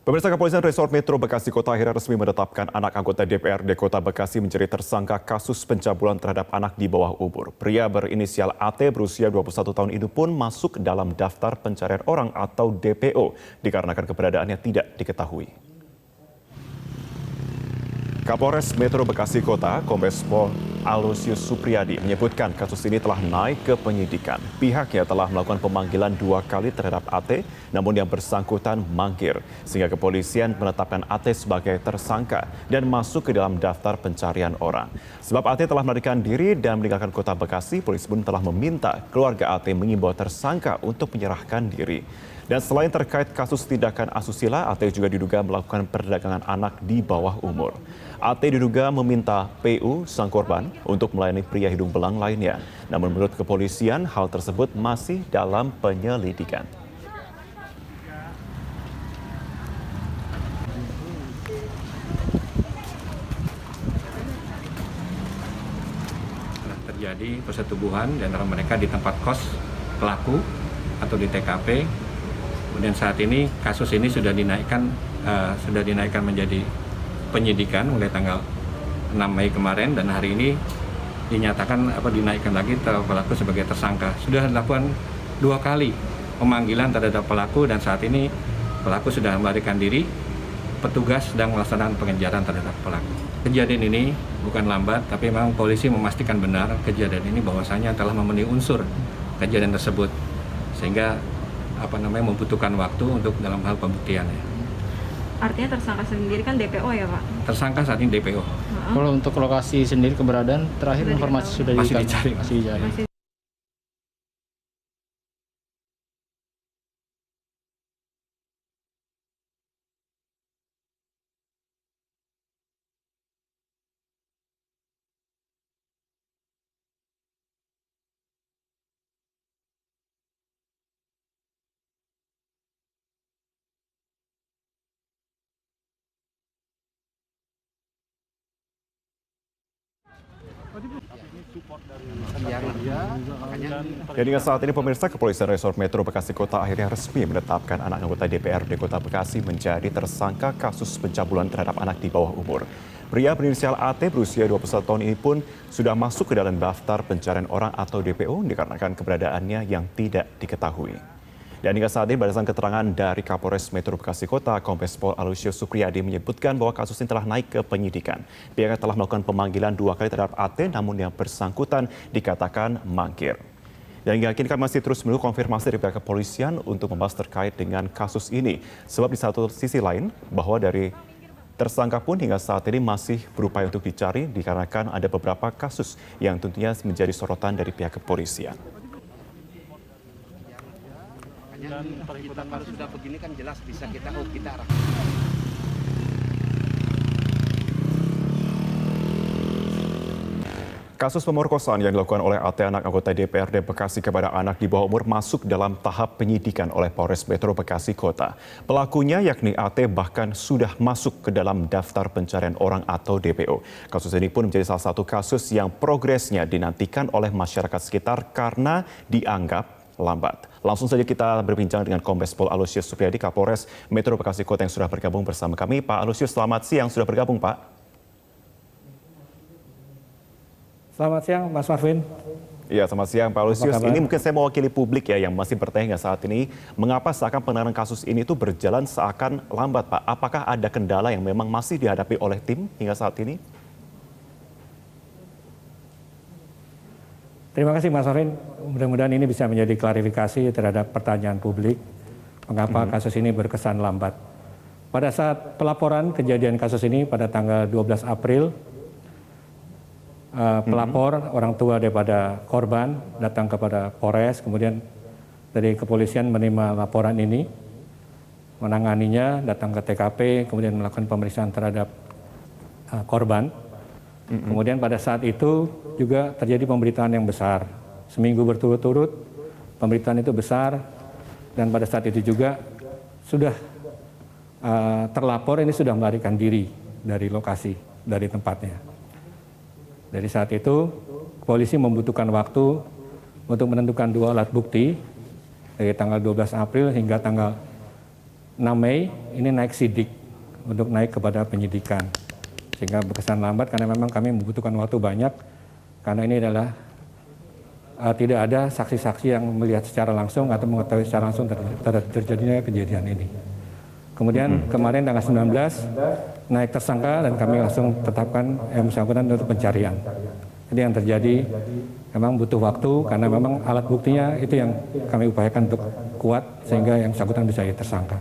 Pemirsa, Kepolisian Resort Metro Bekasi Kota akhirnya resmi menetapkan anak anggota DPRD Kota Bekasi menjadi tersangka kasus pencabulan terhadap anak di bawah umur. Pria berinisial AT berusia 21 tahun ini pun masuk dalam daftar pencarian orang atau DPO dikarenakan keberadaannya tidak diketahui. Kapolres Metro Bekasi Kota, Kombes Pol Aloysius Supriyadi menyebutkan kasus ini telah naik ke penyidikan. Pihaknya telah melakukan pemanggilan 2 kali terhadap AT, namun yang bersangkutan mangkir, sehingga kepolisian menetapkan AT sebagai tersangka dan masuk ke dalam daftar pencarian orang. Sebab AT telah melarikan diri dan meninggalkan Kota Bekasi, polisi pun telah meminta keluarga AT mengimbau tersangka untuk menyerahkan diri. Dan selain terkait kasus tindakan asusila, AT juga diduga melakukan perdagangan anak di bawah umur. AT diduga meminta PU sang korban untuk melayani pria hidung belang lainnya. Namun menurut kepolisian, hal tersebut masih dalam penyelidikan. Terjadi persetubuhan di antara mereka di tempat kos pelaku atau di TKP. Kemudian saat ini kasus ini sudah dinaikkan menjadi penyidikan mulai tanggal 6 Mei kemarin, dan hari ini dinyatakan dinaikkan lagi pelaku sebagai tersangka. Sudah dilakukan 2 kali pemanggilan terhadap pelaku dan saat ini pelaku sudah melarikan diri. Petugas sedang melaksanakan pengejaran terhadap pelaku. Kejadian ini bukan lambat, tapi memang polisi memastikan benar kejadian ini bahwasanya telah memenuhi unsur kejadian tersebut, sehingga membutuhkan waktu untuk dalam hal pembuktiannya. Artinya tersangka sendiri kan DPO ya, Pak? Tersangka saat ini DPO. Kalau untuk lokasi sendiri keberadaan terakhir informasi sudah masih dicari. Dan hingga saat ini pemirsa, Kepolisian Resort Metro Bekasi Kota akhirnya resmi menetapkan anak anggota DPRD Kota Bekasi menjadi tersangka kasus pencabulan terhadap anak di bawah umur. Pria berinisial AT berusia 21 tahun ini pun sudah masuk ke dalam daftar pencarian orang atau DPO dikarenakan keberadaannya yang tidak diketahui. Dan hingga saat ini berdasarkan keterangan dari Kapolres Metro Bekasi Kota, Kombes Pol Aloysius Supriyadi menyebutkan bahwa kasus ini telah naik ke penyidikan. Pihaknya telah melakukan pemanggilan 2 kali terhadap AT, namun yang bersangkutan dikatakan mangkir. Dan hingga kini kami masih terus menunggu konfirmasi dari pihak kepolisian untuk membahas terkait dengan kasus ini. Sebab di satu sisi lain, bahwa dari tersangka pun hingga saat ini masih berupaya untuk dicari dikarenakan ada beberapa kasus yang tentunya menjadi sorotan dari pihak kepolisian. Dan kita kalau sudah begini kan jelas bisa kita arah. Kasus pemerkosaan yang dilakukan oleh AT anak anggota DPRD Bekasi kepada anak di bawah umur masuk dalam tahap penyidikan oleh Polres Metro Bekasi Kota. Pelakunya yakni AT bahkan sudah masuk ke dalam daftar pencarian orang atau DPO. Kasus ini pun menjadi salah satu kasus yang progresnya dinantikan oleh masyarakat sekitar karena dianggap lambat. Langsung saja kita berbincang dengan Kombes Pol Aloysius Supriyadi, Kapolres Metro Bekasi Kota yang sudah bergabung bersama kami. Pak Aloysius, selamat siang, sudah bergabung Pak. Selamat siang Mas Marvin. Iya, selamat siang Pak Aloysius. Ini mungkin saya mewakili publik ya yang masih bertanya saat ini, mengapa seakan penanganan kasus ini itu berjalan seakan lambat Pak? Apakah ada kendala yang memang masih dihadapi oleh tim hingga saat ini? Terima kasih Mas Marvin. Mudah-mudahan ini bisa menjadi klarifikasi terhadap pertanyaan publik mengapa kasus ini berkesan lambat. Pada saat pelaporan kejadian kasus ini pada tanggal 12 April, pelapor orang tua daripada korban datang kepada Polres, kemudian dari kepolisian menerima laporan ini, menanganinya, datang ke TKP, kemudian melakukan pemeriksaan terhadap korban. Kemudian pada saat itu juga terjadi pemberitaan yang besar. Seminggu berturut-turut pemberitaan itu besar, dan pada saat itu juga sudah terlapor ini sudah melarikan diri dari lokasi, dari tempatnya. Dari saat itu polisi membutuhkan waktu untuk menentukan 2 alat bukti dari tanggal 12 April hingga tanggal Mei ini naik sidik untuk naik kepada penyidikan. Sehingga berkesan lambat karena memang kami membutuhkan waktu banyak karena ini adalah tidak ada saksi-saksi yang melihat secara langsung atau mengetahui secara langsung terjadinya kejadian ini. Kemudian kemarin tanggal 19 naik tersangka dan kami langsung tetapkan yang bersangkutan untuk pencarian. Jadi yang terjadi memang butuh waktu karena memang alat buktinya itu yang kami upayakan untuk kuat sehingga yang bersangkutan bisa jadi tersangka.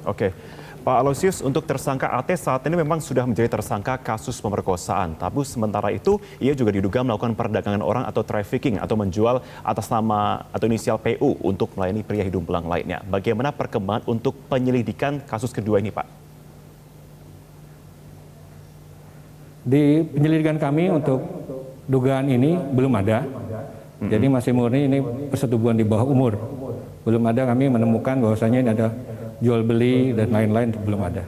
Oke, Pak Aloysius, untuk tersangka AT saat ini memang sudah menjadi tersangka kasus pemerkosaan. Tapi sementara itu, ia juga diduga melakukan perdagangan orang atau trafficking atau menjual atas nama atau inisial PU untuk melayani pria hidung belang lainnya. Bagaimana perkembangan untuk penyelidikan kasus kedua ini, Pak? Di penyelidikan kami untuk dugaan ini belum ada. Jadi masih murni ini persetubuhan di bawah umur. Belum ada kami menemukan bahwasanya ini ada jual beli dan lain-lain, belum ada.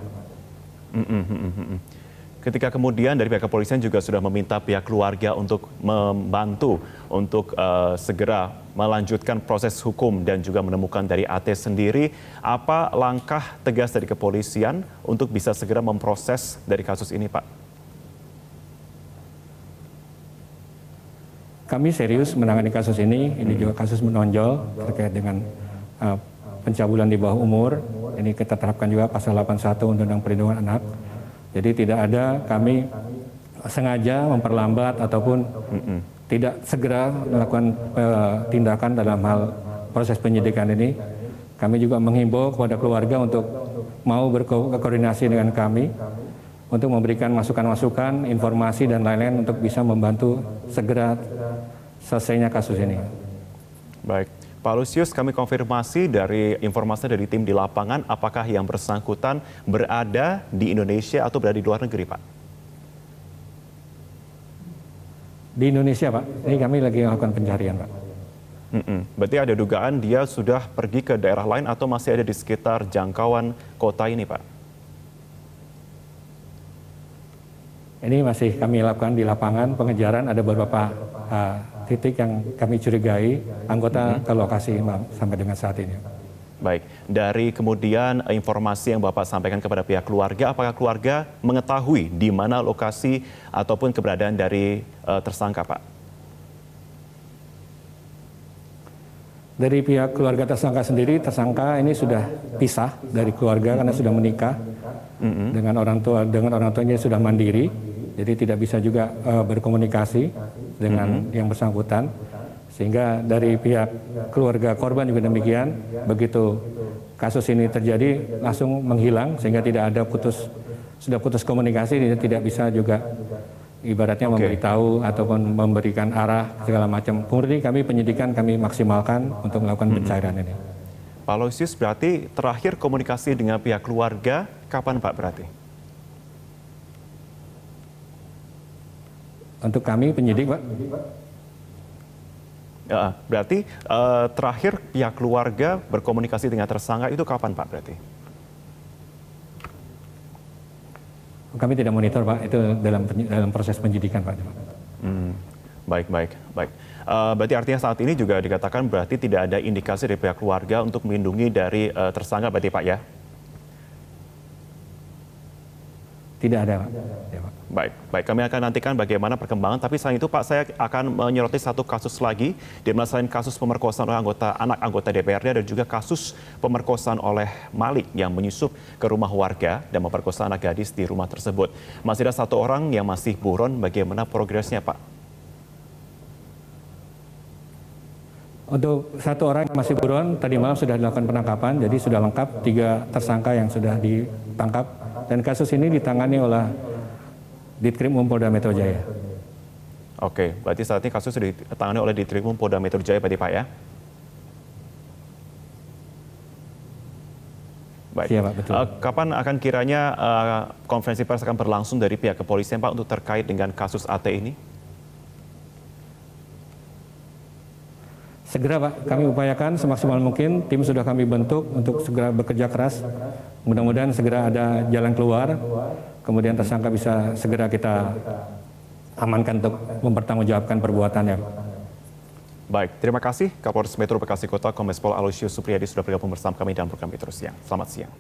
Ketika kemudian dari pihak kepolisian juga sudah meminta pihak keluarga untuk membantu untuk segera melanjutkan proses hukum dan juga menemukan dari AT sendiri, apa langkah tegas dari kepolisian untuk bisa segera memproses dari kasus ini, Pak? Kami serius menangani kasus ini juga kasus menonjol terkait dengan pencabulan di bawah umur. Ini kita terapkan juga pasal 81 Undang-Undang Perlindungan Anak. Jadi tidak ada kami sengaja memperlambat ataupun tidak segera melakukan tindakan dalam hal proses penyidikan ini. Kami juga menghimbau kepada keluarga untuk mau berkoordinasi dengan kami untuk memberikan masukan-masukan, informasi dan lain-lain untuk bisa membantu segera selesainya kasus ini. Baik. Pak Lusius, kami konfirmasi dari informasi dari tim di lapangan, apakah yang bersangkutan berada di Indonesia atau berada di luar negeri, Pak? Di Indonesia, Pak. Ini kami lagi melakukan pencarian, Pak. Berarti ada dugaan dia sudah pergi ke daerah lain atau masih ada di sekitar jangkauan kota ini, Pak? Ini masih kami lakukan di lapangan pengejaran, ada beberapa titik yang kami curigai anggota ke lokasi sampai dengan saat ini. Baik, dari kemudian informasi yang Bapak sampaikan kepada pihak keluarga, apakah keluarga mengetahui di mana lokasi ataupun keberadaan dari tersangka, Pak? Dari pihak keluarga tersangka sendiri, tersangka ini sudah pisah dari keluarga karena sudah menikah dengan orang tuanya sudah mandiri, jadi tidak bisa juga berkomunikasi dengan yang bersangkutan. Sehingga dari pihak keluarga korban juga demikian, begitu kasus ini terjadi langsung menghilang sehingga tidak ada sudah putus komunikasi, dan tidak bisa juga ibaratnya memberitahu ataupun memberikan arah segala macam. Murni kami penyidikan kami maksimalkan untuk melakukan pencarian ini. Pak Aloysius, berarti terakhir komunikasi dengan pihak keluarga kapan, Pak, berarti? Untuk kami penyidik, Pak. Ya, berarti terakhir pihak keluarga berkomunikasi dengan tersangka itu kapan, Pak, berarti? Kami tidak monitor, Pak, itu dalam proses penyidikan, Pak. Baik. Berarti artinya saat ini juga dikatakan berarti tidak ada indikasi dari pihak keluarga untuk melindungi dari tersangka, berarti, Pak, ya? Tidak ada, Pak. Ya, Pak. Baik. Kami akan nantikan bagaimana perkembangan. Tapi selain itu, Pak, saya akan menyoroti satu kasus lagi, di mana selain kasus pemerkosaan oleh anak anggota DPRD, dan juga kasus pemerkosaan oleh Malik yang menyusup ke rumah warga dan memperkosa anak gadis di rumah tersebut. Masih ada satu orang yang masih buron. Bagaimana progresnya, Pak? Untuk satu orang yang masih buron, tadi malam sudah dilakukan penangkapan, jadi sudah lengkap 3 tersangka yang sudah ditangkap. Dan kasus ini ditangani oleh Ditkrimum Polda Metro Jaya. Oke, berarti saat ini kasus sudah ditangani oleh Ditkrimum Polda Metro Jaya, berarti, Pak, ya? Baik. Iya, Pak, betul. Kapan akan kiranya konferensi pers akan berlangsung dari pihak kepolisian, Pak, untuk terkait dengan kasus AT ini? Segera, Pak, kami upayakan semaksimal mungkin, tim sudah kami bentuk untuk segera bekerja keras. Mudah-mudahan segera ada jalan keluar, kemudian tersangka bisa segera kita amankan untuk mempertanggungjawabkan perbuatannya. Baik, terima kasih Kapolres Metro Bekasi Kota Kombes Pol Aloysius Supriyadi sudah bergabung bersama kami dalam program Metro Siang. Selamat siang.